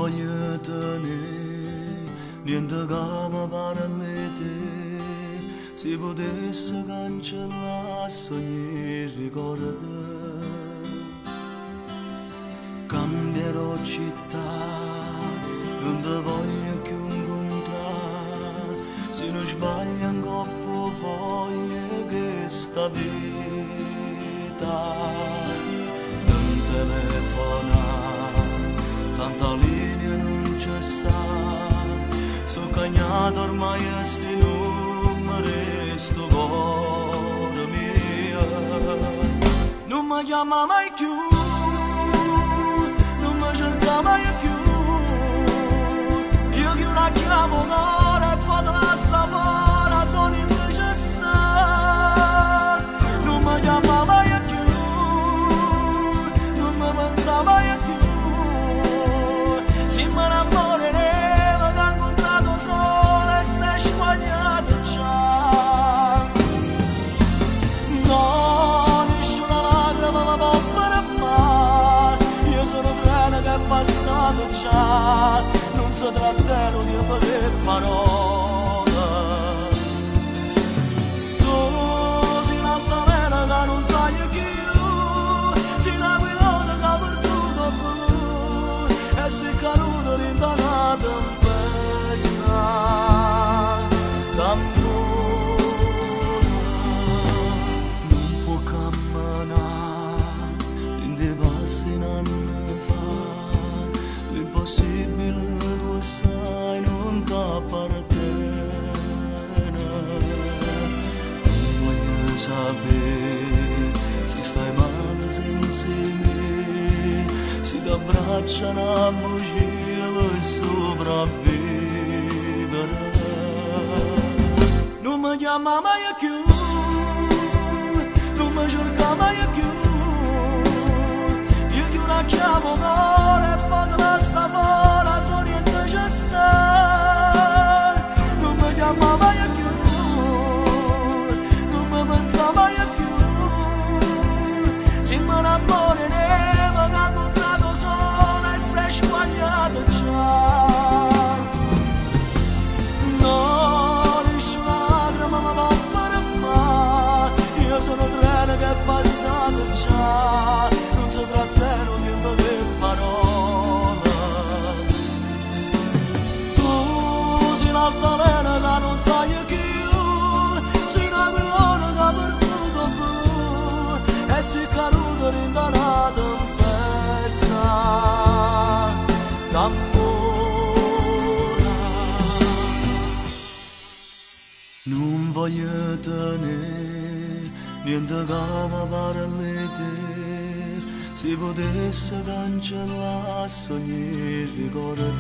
voglio tenere niente che mi parallete, se potesse cancellare ogni ricordo. Cambierò città, non ti voglio più incontrare, se non sbaglio ancora voglio che sta vita non telefona, tanta linea non c'è sta, so cagnato ormai a sti numeri, sto cuore mio non mi chiama mai più, cerca mai più, io che la chiamo ora e poi te la sapora, non invece sta, non mi chiama mai più, non mi pensa mai più, se me innamoreremo che ho incontrato solo e stai sbagliato già. No, nessuna lacrima mi può fare male, io sono che è passato già, non so trattare di avere parole. Tu sei un'altalena che non sai più, sei una pilota che ha perduto più, e sei caduto in una tempesta d'amore. Non può camminare, in dei passi in l'impossibile tu sai non t'appartiene, voglio sapere se stai male senza me, se ti abbracciano a bugie per sopravvivere. Non mi chiama mai più, non mi cerca mai più, io che una chiamo ora e poi te la sapora, tu niente c'è sta, non mi chiama mai più, non mi pensa mai più, se mi innamoreremo che ho incontrato solo e sei sbagliato già. No, nessuna lacrima mi può fare male, io sono treno che è passato già, non so trattare di avere parole. Tu sei un'altalena che non sai più, sei una pilota che ha perduto più, e sei caduto in una tempesta d'amore. Non voglio tenere niente che mi parallete, se potesse cancellare ogni ricordo.